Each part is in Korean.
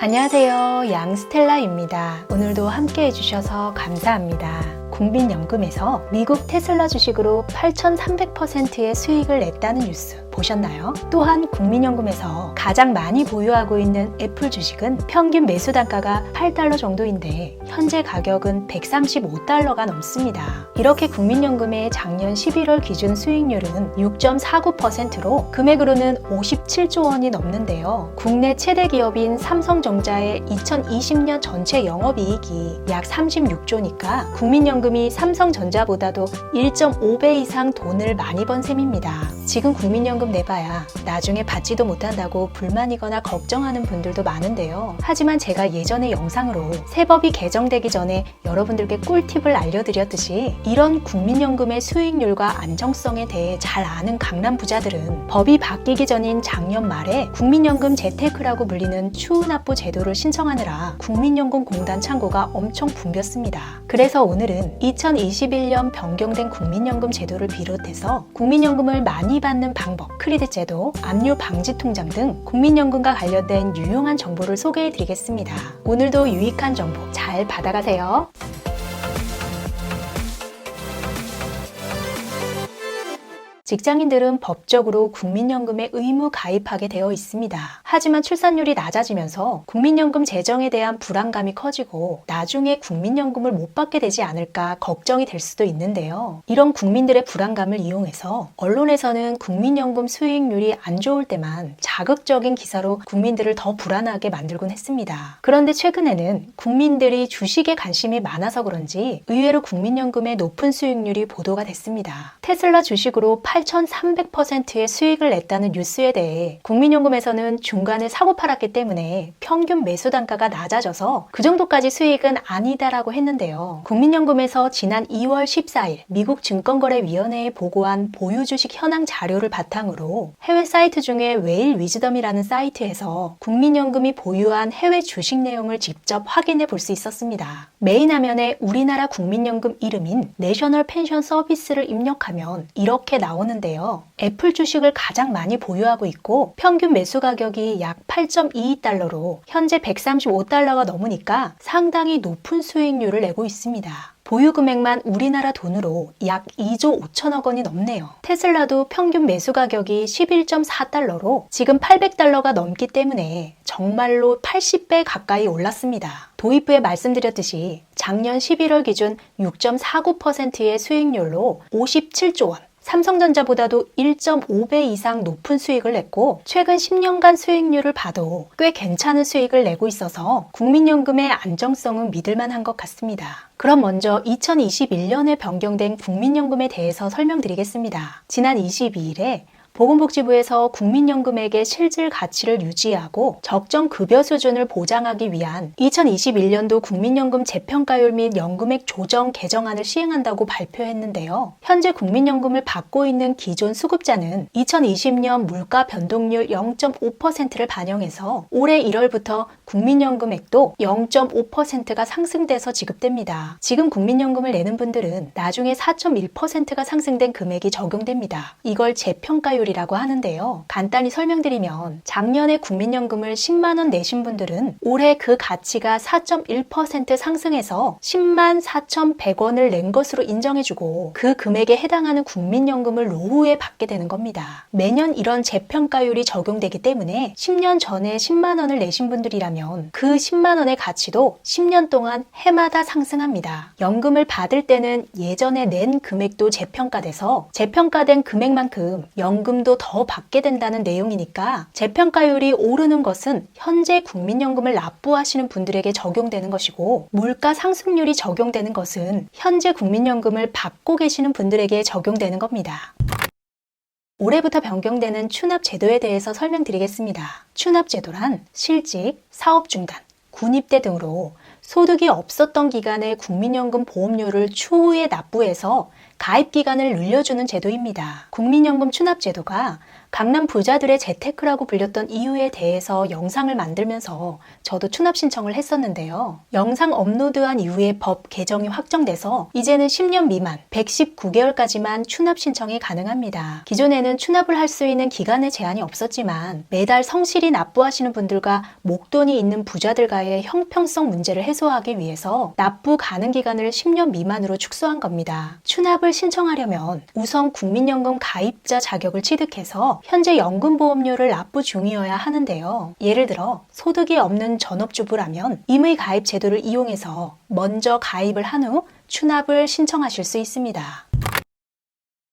안녕하세요. 양스텔라입니다. 오늘도 함께 해주셔서 감사합니다. 국민연금에서 미국 테슬라 주식으로 8,300%의 수익을 냈다는 뉴스 보셨나요? 또한 국민연금에서 가장 많이 보유하고 있는 애플 주식은 평균 매수 단가가 $8 정도인데 현재 가격은 $135가 넘습니다. 이렇게 국민연금의 작년 11월 기준 수익률은 6.49%로 금액으로는 57조 원이 넘는데요. 국내 최대 기업인 삼성전자의 2020년 전체 영업이익이 약 36조니까 국민연금이 삼성전자보다도 1.5배 이상 돈을 많이 번 셈입니다. 지금 국민연금 내봐야 나중에 받지도 못한다고 불만이거나 걱정하는 분들도 많은데요. 하지만 제가 예전에 영상으로 세법이 개정되기 전에 여러분들께 꿀팁을 알려드렸듯이 이런 국민연금의 수익률과 안정성에 대해 잘 아는 강남 부자들은 법이 바뀌기 전인 작년 말에 국민연금 재테크라고 불리는 추후납부 제도를 신청하느라 국민연금공단 창구가 엄청 붐볐습니다. 그래서 오늘은 2021년 변경된 국민연금 제도를 비롯해서 국민연금을 많이 받는 방법, 크레딧 제도, 압류 방지 통장 등 국민연금과 관련된 유용한 정보를 소개해 드리겠습니다. 오늘도 유익한 정보 잘 받아가세요. 직장인들은 법적으로 국민연금에 의무 가입하게 되어 있습니다. 하지만 출산율이 낮아지면서 국민연금 재정에 대한 불안감이 커지고 나중에 국민연금을 못 받게 되지 않을까 걱정이 될 수도 있는데요. 이런 국민들의 불안감을 이용해서 언론에서는 국민연금 수익률이 안 좋을 때만 자극적인 기사로 국민들을 더 불안하게 만들곤 했습니다. 그런데 최근에는 국민들이 주식에 관심이 많아서 그런지 의외로 국민연금의 높은 수익률이 보도가 됐습니다. 테슬라 주식으로 8,300%의 수익을 냈다는 뉴스에 대해 국민연금에서는 중간에 사고 팔았기 때문에 평균 매수 단가가 낮아져서 그 정도까지 수익은 아니다라고 했는데요. 국민연금에서 지난 2월 14일 미국 증권거래위원회에 보고한 보유주식 현황 자료를 바탕으로 해외 사이트 중에 웨일 위즈덤이라는 사이트에서 국민연금이 보유한 해외 주식 내용을 직접 확인해 볼 수 있었습니다. 메인 화면에 우리나라 국민연금 이름인 내셔널 펜션 서비스를 입력하면 이렇게 나오는데요. 애플 주식을 가장 많이 보유하고 있고 평균 매수 가격이 약 8.22달러로 현재 $135가 넘으니까 상당히 높은 수익률을 내고 있습니다. 보유 금액만 우리나라 돈으로 약 2조 5천억 원이 넘네요. 테슬라도 평균 매수 가격이 11.4달러로 지금 $800가 넘기 때문에 정말로 80배 가까이 올랐습니다. 도입부에 말씀드렸듯이 작년 11월 기준 6.49%의 수익률로 57조 원, 삼성전자보다도 1.5배 이상 높은 수익을 냈고 최근 10년간 수익률을 봐도 꽤 괜찮은 수익을 내고 있어서 국민연금의 안정성은 믿을만한 것 같습니다. 그럼 먼저 2021년에 변경된 국민연금에 대해서 설명드리겠습니다. 지난 22일에 보건복지부에서 국민연금액의 실질 가치를 유지하고 적정 급여 수준을 보장하기 위한 2021년도 국민연금 재평가율 및 연금액 조정 개정안을 시행한다고 발표했는데요. 현재 국민연금을 받고 있는 기존 수급자는 2020년 물가 변동률 0.5%를 반영해서 올해 1월부터 국민연금액도 0.5%가 상승돼서 지급됩니다. 지금 국민연금을 내는 분들은 나중에 4.1%가 상승된 금액이 적용됩니다. 이걸 재평가율 이라고 하는데요. 간단히 설명드리면 작년에 국민연금을 10만 원 내신 분들은 올해 그 가치가 4.1% 상승해서 10만 4,100원을 낸 것으로 인정해주고 그 금액에 해당하는 국민연금을 노후에 받게 되는 겁니다. 매년 이런 재평가율이 적용되기 때문에 10년 전에 10만 원을 내신 분들이라면 그 10만 원의 가치도 10년 동안 해마다 상승합니다. 연금을 받을 때는 예전에 낸 금액도 재평가돼서 재평가된 금액만큼 연금도 더 받게 된다는 내용이니까 재평가율이 오르는 것은 현재 국민연금을 납부하시는 분들에게 적용되는 것이고 물가 상승률이 적용되는 것은 현재 국민연금을 받고 계시는 분들에게 적용되는 겁니다. 올해부터 변경되는 추납제도에 대해서 설명드리겠습니다. 추납제도란 실직, 사업중단, 군입대 등으로 소득이 없었던 기간에 국민연금 보험료를 추후에 납부해서 가입기간을 늘려주는 제도입니다. 국민연금 추납제도가 강남 부자들의 재테크라고 불렸던 이유에 대해서 영상을 만들면서 저도 추납 신청을 했었는데요. 영상 업로드한 이후에 법 개정이 확정돼서 이제는 10년 미만 119개월까지만 추납 신청이 가능합니다. 기존에는 추납을 할 수 있는 기간의 제한이 없었지만 매달 성실히 납부하시는 분들과 목돈이 있는 부자들과의 형평성 문제를 해소하기 위해서 납부 가능 기간을 10년 미만으로 축소한 겁니다. 추납을 신청하려면 우선 국민연금 가입자 자격을 취득해서 현재 연금보험료를 납부 중이어야 하는데요. 예를 들어 소득이 없는 전업주부라면 임의 가입 제도를 이용해서 먼저 가입을 한 후 추납을 신청하실 수 있습니다.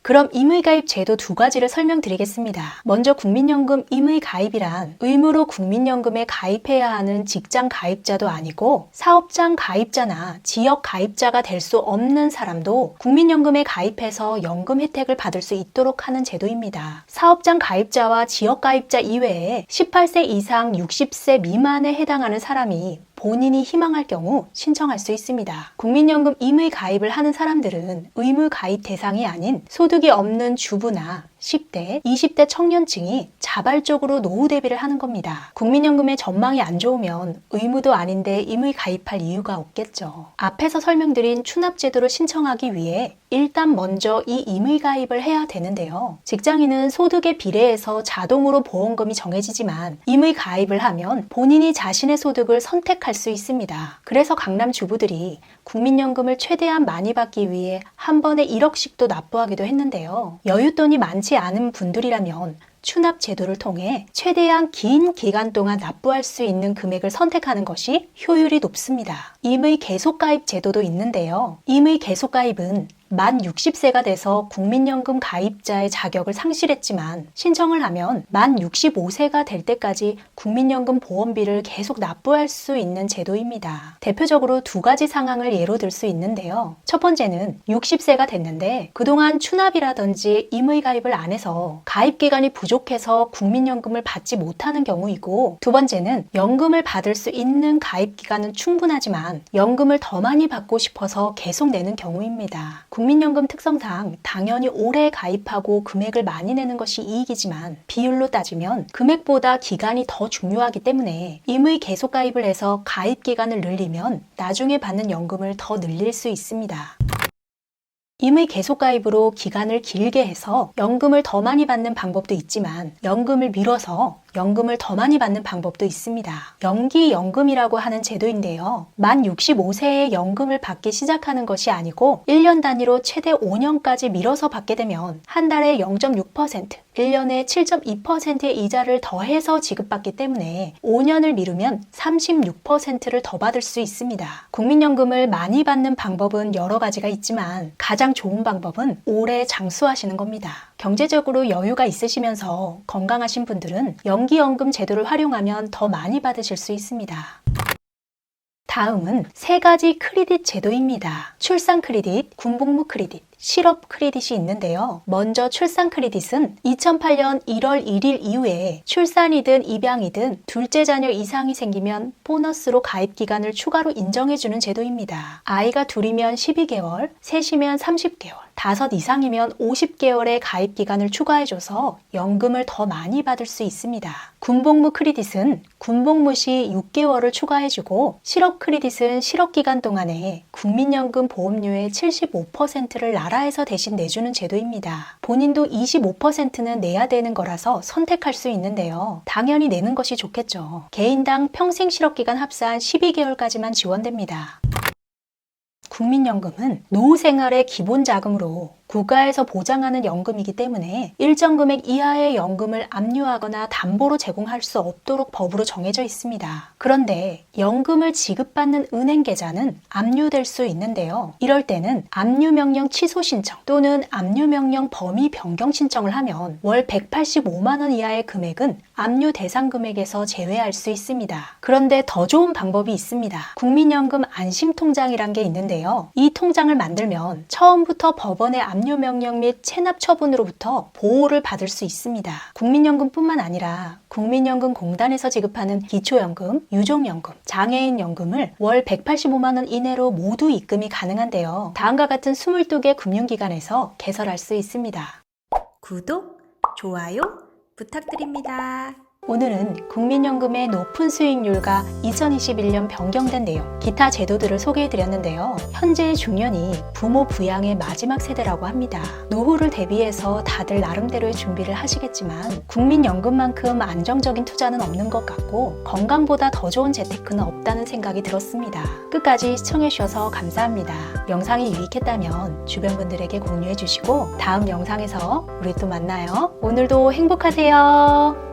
그럼 임의가입 제도 두 가지를 설명드리겠습니다. 먼저 국민연금 임의가입이란 의무로 국민연금에 가입해야 하는 직장 가입자도 아니고 사업장 가입자나 지역 가입자가 될 수 없는 사람도 국민연금에 가입해서 연금 혜택을 받을 수 있도록 하는 제도입니다. 사업장 가입자와 지역 가입자 이외에 18세 이상 60세 미만에 해당하는 사람이 본인이 희망할 경우 신청할 수 있습니다. 국민연금 임의 가입을 하는 사람들은 의무 가입 대상이 아닌 소득이 없는 주부나 10대, 20대 청년층이 자발적으로 노후 대비를 하는 겁니다. 국민연금의 전망이 안 좋으면 의무도 아닌데 임의 가입할 이유가 없겠죠. 앞에서 설명드린 추납제도를 신청하기 위해 일단 먼저 이 임의 가입을 해야 되는데요. 직장인은 소득에 비례해서 자동으로 보험금이 정해지지만 임의 가입을 하면 본인이 자신의 소득을 선택할 수 있습니다. 그래서 강남 주부들이 국민연금을 최대한 많이 받기 위해 한 번에 1억씩도 납부하기도 했는데요. 여윳돈이 많지 않은 분들이라면 추납 제도를 통해 최대한 긴 기간 동안 납부할 수 있는 금액을 선택하는 것이 효율이 높습니다. 임의 계속가입 제도도 있는데요. 임의 계속가입은 만 60세가 돼서 국민연금 가입자의 자격을 상실했지만 신청을 하면 만 65세가 될 때까지 국민연금 보험비를 계속 납부할 수 있는 제도입니다. 대표적으로 두 가지 상황을 예로 들 수 있는데요. 첫 번째는 60세가 됐는데 그동안 추납이라든지 임의 가입을 안 해서 가입 기간이 부족해서 국민연금을 받지 못하는 경우이고, 두 번째는 연금을 받을 수 있는 가입 기간은 충분하지만 연금을 더 많이 받고 싶어서 계속 내는 경우입니다. 국민연금 특성상 당연히 오래 가입하고 금액을 많이 내는 것이 이익이지만 비율로 따지면 금액보다 기간이 더 중요하기 때문에 임의 계속 가입을 해서 가입 기간을 늘리면 나중에 받는 연금을 더 늘릴 수 있습니다. 임의 계속가입으로 기간을 길게 해서 연금을 더 많이 받는 방법도 있지만 연금을 미뤄서 연금을 더 많이 받는 방법도 있습니다. 연기연금이라고 하는 제도인데요. 만 65세에 연금을 받기 시작하는 것이 아니고 1년 단위로 최대 5년까지 미뤄서 받게 되면 한 달에 0.6%, 1년에 7.2%의 이자를 더해서 지급받기 때문에 5년을 미루면 36%를 더 받을 수 있습니다. 국민연금을 많이 받는 방법은 여러 가지가 있지만 가장 좋은 방법은 오래 장수하시는 겁니다. 경제적으로 여유가 있으시면서 건강하신 분들은 연기연금 제도를 활용하면 더 많이 받으실 수 있습니다. 다음은 세 가지 크레딧 제도입니다. 출산 크레딧, 군복무 크레딧, 실업 크레딧이 있는데요. 먼저 출산 크레딧은 2008년 1월 1일 이후에 출산이든 입양이든 둘째 자녀 이상이 생기면 보너스로 가입 기간을 추가로 인정해주는 제도입니다. 아이가 둘이면 12개월, 셋이면 30개월, 5 이상이면 50개월의 가입 기간을 추가해줘서 연금을 더 많이 받을 수 있습니다. 군복무 크레딧은 군복무 시 6개월을 추가해주고, 실업 크레딧은 실업 기간 동안에 국민연금 보험료의 75%를 나라에서 대신 내주는 제도입니다. 본인도 25%는 내야 되는 거라서 선택할 수 있는데요. 당연히 내는 것이 좋겠죠. 개인당 평생 실업기간 합산 12개월까지만 지원됩니다. 국민연금은 노후 생활의 기본 자금으로 국가에서 보장하는 연금이기 때문에 일정 금액 이하의 연금을 압류하거나 담보로 제공할 수 없도록 법으로 정해져 있습니다. 그런데 연금을 지급받는 은행 계좌는 압류될 수 있는데요. 이럴 때는 압류명령 취소 신청 또는 압류명령 범위 변경 신청을 하면 월 185만 원 이하의 금액은 압류 대상 금액에서 제외할 수 있습니다. 그런데 더 좋은 방법이 있습니다. 국민연금 안심통장이란 게 있는데요. 이 통장을 만들면 처음부터 법원의 압류 명령 및 체납 처분으로부터 보호를 받을 수 있습니다. 국민연금뿐만 아니라 국민연금공단에서 지급하는 기초연금, 유족연금, 장애인연금을 월 185만 원 이내로 모두 입금이 가능한데요. 다음과 같은 22개 금융기관에서 개설할 수 있습니다. 구독, 좋아요, 부탁드립니다. 오늘은 국민연금의 높은 수익률과 2021년 변경된 내용, 기타 제도들을 소개해드렸는데요. 현재의 중년이 부모 부양의 마지막 세대라고 합니다. 노후를 대비해서 다들 나름대로의 준비를 하시겠지만 국민연금만큼 안정적인 투자는 없는 것 같고 건강보다 더 좋은 재테크는 없다는 생각이 들었습니다. 끝까지 시청해주셔서 감사합니다. 영상이 유익했다면 주변 분들에게 공유해주시고 다음 영상에서 우리 또 만나요. 오늘도 행복하세요.